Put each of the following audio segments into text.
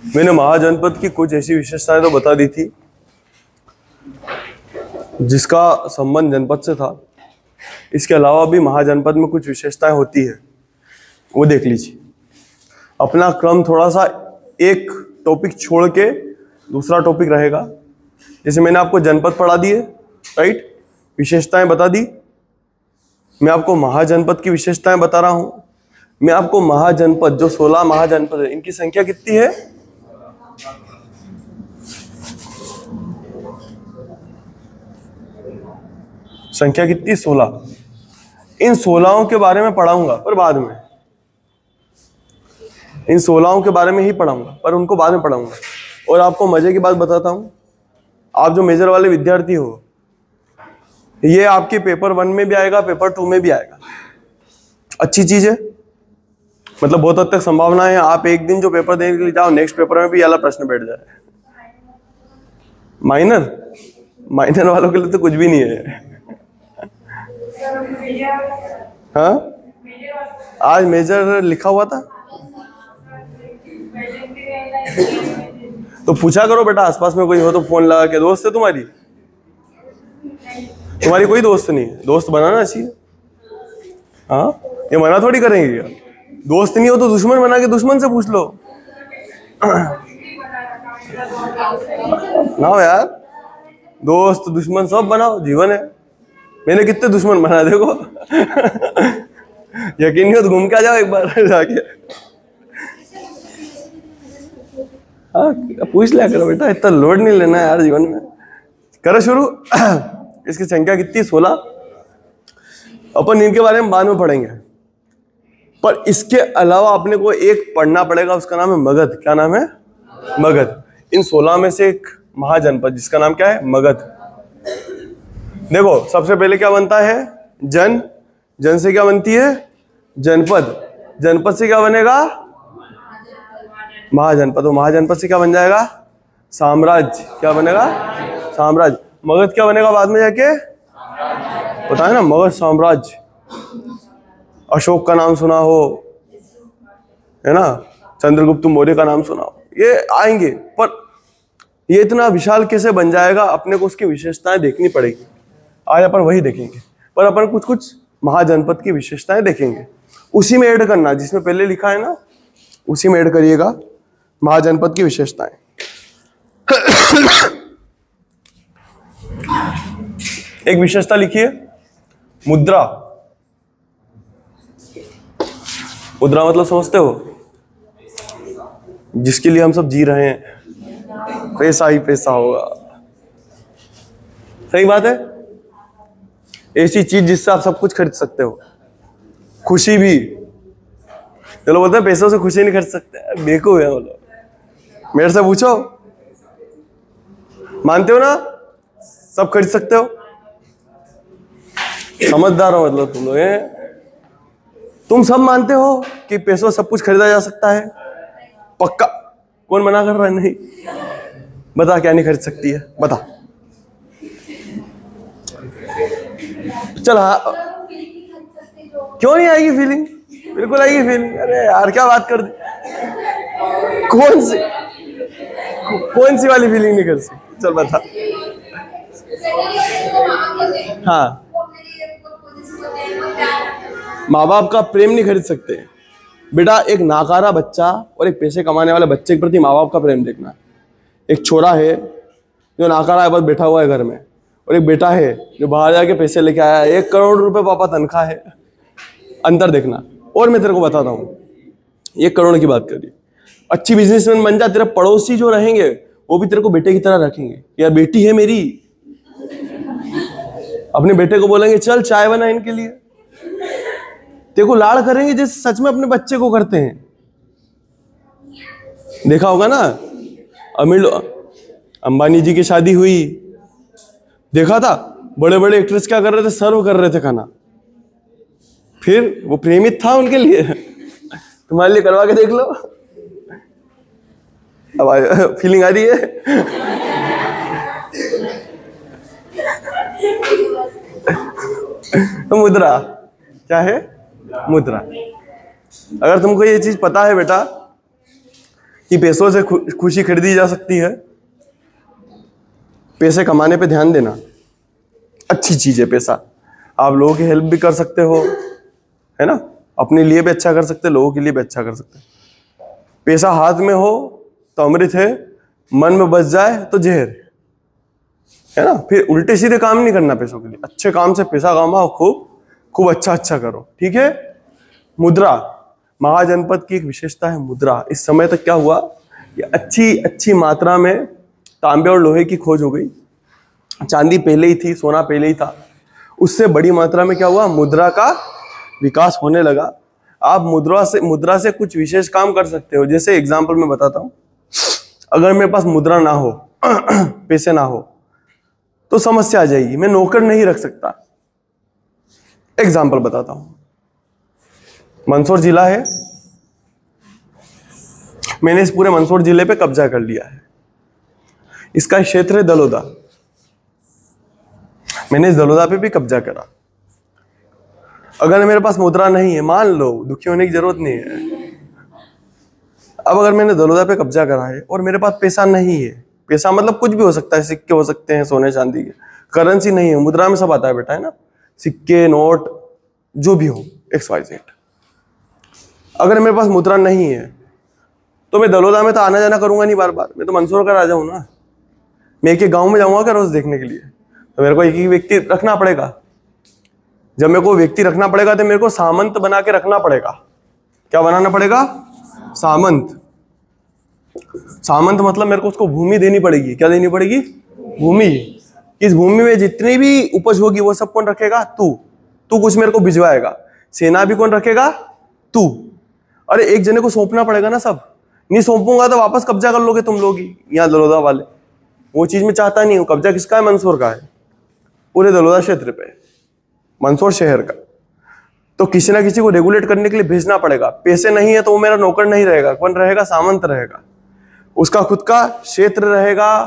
मैंने महाजनपद की कुछ ऐसी विशेषताएं तो बता दी थी जिसका संबंध जनपद से था। इसके अलावा भी महाजनपद में कुछ विशेषताएं होती है, वो देख लीजिए। अपना क्रम थोड़ा सा एक टॉपिक छोड़ के दूसरा टॉपिक रहेगा। जैसे मैंने आपको जनपद पढ़ा दिए, राइट, विशेषताएं बता दी। मैं आपको महाजनपद की विशेषताएं बता रहा हूं। मैं आपको महाजनपद, जो 16 महाजनपद है, इनकी संख्या कितनी है? संख्या कितनी? 16। इन 16 के बारे में पढ़ाऊंगा, पर बाद में। इन 16 के बारे में ही पढ़ाऊंगा, पर उनको बाद में पढ़ाऊंगा। और आपको मजे की बात बताता हूं, आप जो मेजर वाले विद्यार्थी हो, ये आपके पेपर 1 में भी आएगा, पेपर 2 में भी आएगा। अच्छी चीज है, मतलब बहुत हद तक संभावना है आप एक दिन जो पेपर देने के लिए जाओ, नेक्स्ट पेपर में भी ये वाला प्रश्न बैठ जाए। माइनर वालों के लिए तो कुछ भी नहीं है। हाँ, आज मेजर लिखा हुआ था तो पूछा करो बेटा, आसपास में कोई हो तो फोन लगा के। दोस्त है तुम्हारी कोई दोस्त नहीं है? दोस्त बनाना चाहिए। हाँ, ये मना थोड़ी करेंगे क्या? दोस्त नहीं हो तो दुश्मन बना के दुश्मन से पूछ लो ना यार, दोस्त दुश्मन सब बनाओ, जीवन है। मैंने कितने दुश्मन बना देखो यकीन नहीं हो तो घूम के आ जाओ एक बार जाके। हाँ, पूछ लिया करो बेटा, इतना लोड नहीं लेना यार जीवन में। करो शुरू। इसकी संख्या कितनी? 16। अपन इनके बारे में बाद में पढ़ेंगे, पर इसके अलावा अपने को एक पढ़ना पड़ेगा, उसका नाम है मगध। क्या नाम है? मगध। इन 16 में से एक महाजनपद जिसका नाम क्या है? मगध। देखो, सबसे पहले क्या बनता है? जन से क्या बनती है? जनपद। जनपद से क्या बनेगा? महाजनपद। और महाजनपद से क्या बन जाएगा? साम्राज्य। क्या बनेगा? साम्राज्य। मगध क्या बनेगा बाद में जाके? पता है ना, मगध साम्राज्य। अशोक का नाम सुना हो, है ना, चंद्रगुप्त मौर्य का नाम सुना हो, ये आएंगे। पर ये इतना विशाल कैसे बन जाएगा, अपने को उसकी विशेषताएं देखनी पड़ेगी। आज अपन वही देखेंगे, पर अपन कुछ कुछ महाजनपद की विशेषताएं देखेंगे। उसी में ऐड करना, जिसमें पहले लिखा है ना, उसी में ऐड करिएगा महाजनपद की विशेषताएं। एक विशेषता लिखिए, मुद्रा। मुद्रा मतलब समझते हो? जिसके लिए हम सब जी रहे हैं, पैसा ही पैसा होगा। सही बात है। ऐसी चीज जिससे आप सब कुछ खरीद सकते हो, खुशी भी। चलो बोलते हैं पैसों से खुशी नहीं खरीद सकते, बेवकूफ है वो लोग। मेरे से पूछो, मानते हो ना सब खरीद सकते हो? समझदार हो मतलब तुम लोग हैं। तुम सब मानते हो कि पैसों से सब कुछ खरीदा जा सकता है? पक्का? कौन मना कर रहा है? नहीं। बता क्या नहीं खरीद सकती है, बता। चल हाँ, क्यों नहीं आएगी फीलिंग? बिल्कुल आएगी फीलिंग। अरे यार क्या बात कर दी। कौन सी वाली फीलिंग नहीं कर सकती? चल बता। हाँ, माँ बाप का प्रेम नहीं खरीद सकते बेटा। एक नाकारा बच्चा और एक पैसे कमाने वाले बच्चे के प्रति माँ बाप का प्रेम देखना। एक छोरा है जो नाकारा है, बस बैठा हुआ है घर में, और एक बेटा है जो बाहर जाके पैसे लेके आया है। 1 करोड़ रुपए पापा तनख्वाह है। अंतर देखना। और मैं तेरे को बताता हूँ, 1 करोड़ की बात करिए, अच्छी बिजनेसमैन बन जा, तेरे पड़ोसी जो रहेंगे वो भी तेरे को बेटे की तरह रखेंगे। यार बेटी है मेरी, अपने बेटे को बोलेंगे चल चाय बना इनके लिए, तेरे को लाड़ करेंगे जैसे सच में अपने बच्चे को करते हैं। देखा होगा ना, अमीर अंबानी जी की शादी हुई, देखा था बड़े बड़े एक्ट्रेस क्या कर रहे थे? सर्व कर रहे थे खाना। फिर वो प्रेमित था उनके लिए। तुम्हारे लिए करवा के देख लो। अब फीलिंग आ रही है? मुद्रा क्या है? मुद्रा। अगर तुमको ये चीज पता है बेटा कि पैसों से खुशी खरीदी जा सकती है, पैसे कमाने पे ध्यान देना, अच्छी चीज है पैसा। आप लोगों की हेल्प भी कर सकते हो, है ना, अपने लिए भी अच्छा कर सकते, लोगों के लिए भी अच्छा कर सकते। पैसा हाथ में हो तो अमृत है, मन में बस जाए तो जहर है ना। फिर उल्टे सीधे काम नहीं करना पैसों के लिए, अच्छे काम से पैसा कमाओ, खूब खूब अच्छा करो, ठीक है। मुद्रा, महाजनपद की एक विशेषता है मुद्रा। इस समय तक क्या हुआ, ये अच्छी मात्रा में तांबे और लोहे की खोज हो गई। चांदी पहले ही थी, सोना पहले ही था, उससे बड़ी मात्रा में क्या हुआ, मुद्रा का विकास होने लगा। आप मुद्रा से कुछ विशेष काम कर सकते हो। जैसे एग्जांपल मैं बताता हूं, अगर मेरे पास मुद्रा ना हो पैसे ना हो तो समस्या आ जाएगी, मैं नौकर नहीं रख सकता। एग्जांपल बताता हूं, मंदसौर जिला है, मैंने इस पूरे मंदसौर जिले पे कब्जा कर लिया है। इसका क्षेत्र है दलोदा, मैंने इस दलोदा पे भी कब्जा करा। अगर मेरे पास मुद्रा नहीं है, मान लो, दुखी होने की जरूरत नहीं है, अब अगर मैंने दलोदा पे कब्जा करा है और मेरे पास पैसा नहीं है, पैसा मतलब कुछ भी हो सकता है, सिक्के हो सकते हैं, सोने चांदी के, करेंसी नहीं है, मुद्रा में सब आता है बेटा, है ना, सिक्के नोट जो भी हो XYZ। अगर मेरे पास मुद्रा नहीं है तो मैं दलोदा में तो आना जाना करूंगा नहीं बार बार, मैं तो मंदसौर का राजा हूं ना, मैं एक गांव में जाऊंगा क्या रोज देखने के लिए, तो मेरे को एक ही व्यक्ति रखना पड़ेगा। जब मेरे को व्यक्ति रखना पड़ेगा तो मेरे को सामंत बना के रखना पड़ेगा। क्या बनाना पड़ेगा, सामंत। सामंत मतलब मेरे को उसको भूमि देनी पड़ेगी। क्या देनी पड़ेगी, भूमि। इस भूमि में जितनी भी उपज होगी वो सब कौन रखेगा, तू कुछ मेरे को भिजवाएगा। सेना भी कौन रखेगा, तू। अरे एक जने को सौंपना पड़ेगा ना, सब नहीं सौंपूंगा तो वापस कब्जा कर लोगे तुम लोग ही, यहाँ दलोदा वाले। वो चीज मैं चाहता नहीं हूँ। कब्जा किसका है, मंदसौर का है, पूरे दलोदा क्षेत्र पे, मंदसौर शहर का। तो किसी ना किसी को रेगुलेट करने के लिए भेजना पड़ेगा। पैसे नहीं है तो वो मेरा नौकर नहीं रहेगा, कौन रहेगा, सामंत रहेगा। उसका खुद का क्षेत्र रहेगा,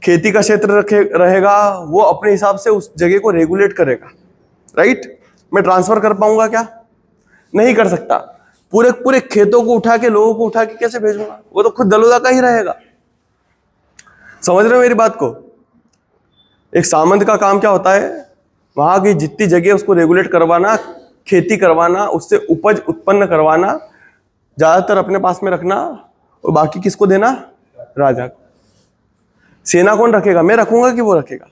खेती का क्षेत्र रहेगा, वो अपने हिसाब से उस जगह को रेगुलेट करेगा, राइट। मैं ट्रांसफर कर पाऊंगा क्या, नहीं कर सकता। पूरे खेतों को उठा के, लोगों को उठा के कैसे भेजूंगा, वो तो खुद दलोदा का ही रहेगा। समझ रहे हो मेरी बात को। एक सामंत का काम क्या होता है, वहां की जितनी जगह उसको रेगुलेट करवाना, खेती करवाना, उससे उपज उत्पन्न करवाना, ज्यादातर अपने पास में रखना, और बाकी किसको देना, राजा को। सेना कौन रखेगा, मैं रखूंगा कि वो रखेगा,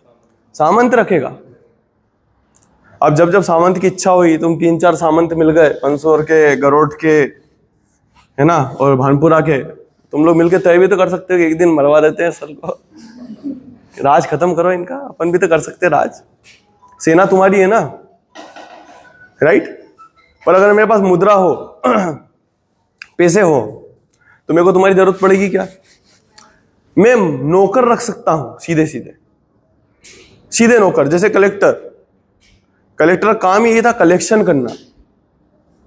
सामंत रखेगा। अब जब सामंत की इच्छा हुई, तुम 3-4 सामंत मिल गए, मंदसौर के, गरोठ के, है ना, और भानपुरा के, तुम लोग मिलकर तय भी तो कर सकते हो कि एक दिन मरवा देते हैं सर को, राज खत्म करो इनका, अपन भी तो कर सकते हैं राज। सेना तुम्हारी है ना, राइट। पर अगर मेरे पास मुद्रा हो पैसे हो तो मेरे को तुम्हारी जरूरत पड़ेगी क्या, मैं नौकर रख सकता हूं, सीधे नौकर। जैसे कलेक्टर काम ही ये था कलेक्शन करना,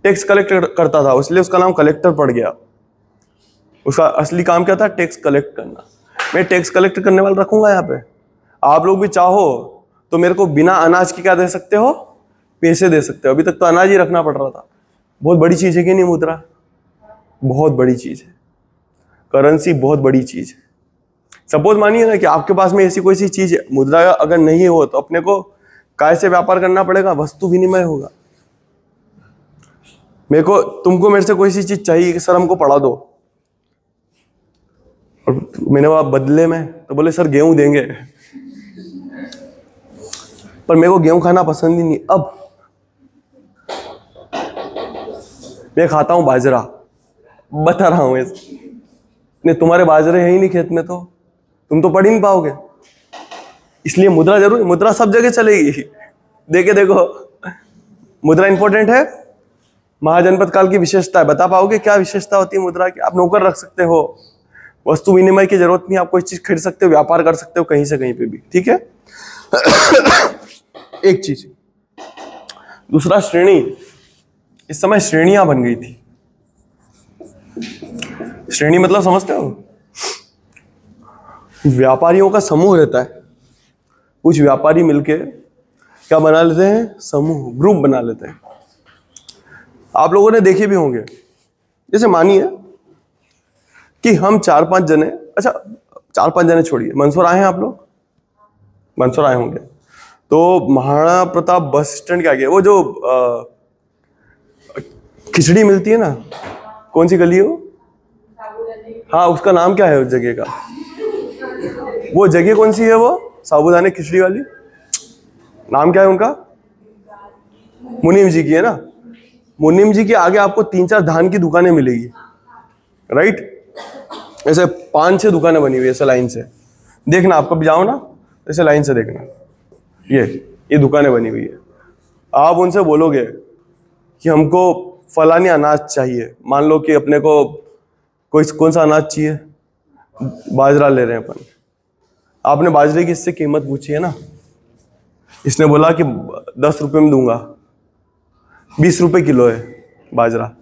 टैक्स कलेक्ट करता था, इसलिए उसका नाम कलेक्टर पड़ गया। उसका असली काम क्या था, टैक्स कलेक्ट करना। मैं टैक्स कलेक्ट करने वाला रखूंगा यहाँ पे। आप लोग भी चाहो तो मेरे को बिना अनाज के क्या दे सकते हो, पैसे दे सकते हो। अभी तक तो अनाज ही रखना पड़ रहा था। बहुत बड़ी चीज है कि नहीं मुद्रा, बहुत बड़ी चीज है, करेंसी बहुत बड़ी चीज है। सपोज मानिए ना कि आपके पास में ऐसी कोई सी चीज है, मुद्रा अगर नहीं हो तो अपने को काय से व्यापार करना पड़ेगा, वस्तु विनिमय होगा। तुमको मेरे से कोई सी चीज चाहिए कि सर हमको पढ़ा दो, और मैंने वो बदले में तो बोले सर गेहूं देंगे, पर मेरे को गेहूं खाना पसंद ही नहीं। अब मैं खाता हूं बाजरा, बता रहा हूं ऐसे। नहीं, तुम्हारे बाजरे है ही नहीं खेत में, तो तुम तो पढ़ ही नहीं पाओगे। इसलिए मुद्रा जरूर, मुद्रा सब जगह चलेगी। देखो मुद्रा इंपॉर्टेंट है। महाजनपद काल की विशेषता है, बता पाओगे क्या विशेषता होती है मुद्रा की। आप नौकर रख सकते हो, वस्तु विनिमय की जरूरत नहीं, आप कोई चीज खरीद सकते हो, व्यापार कर सकते हो कहीं से कहीं पे भी, ठीक है। एक चीज। दूसरा, श्रेणी। इस समय श्रेणियां बन गई थी। श्रेणी मतलब समझते हो, व्यापारियों का समूह रहता है। कुछ व्यापारी मिलके क्या बना लेते हैं, समूह, ग्रुप बना लेते हैं। आप लोगों ने देखे भी होंगे। जैसे मानिए कि हम 4-5 जने, अच्छा 4-5 जने छोड़िए, मंदसौर आए हैं आप लोग? मंदसौर आए होंगे। तो महाराणा प्रताप बस स्टैंड के आगे वो जो खिचड़ी मिलती है ना, कौन सी गली है वो? हाँ, उसका नाम क्या है उस जगह का? वो जगह कौन सी है? वो साबूदाने खिचड़ी वाली, नाम क्या है उनका? मुनीम जी की है ना। मुनीम जी के आगे आपको 3-4 धान की दुकानें मिलेगी, राइट? ऐसे 5-6 दुकानें बनी हुई है ऐसे लाइन से। देखना, आप कभी जाओ ना ऐसे लाइन से देखना, ये दुकानें बनी हुई है। आप उनसे बोलोगे कि हमको फलानी अनाज चाहिए, मान लो कि अपने को कोई कौन सा अनाज चाहिए, बाजरा ले रहे हैं अपन। आपने बाजरे की इससे कीमत पूछी है ना, इसने बोला कि 10 रुपए में दूंगा, 20 रुपए किलो है बाजरा।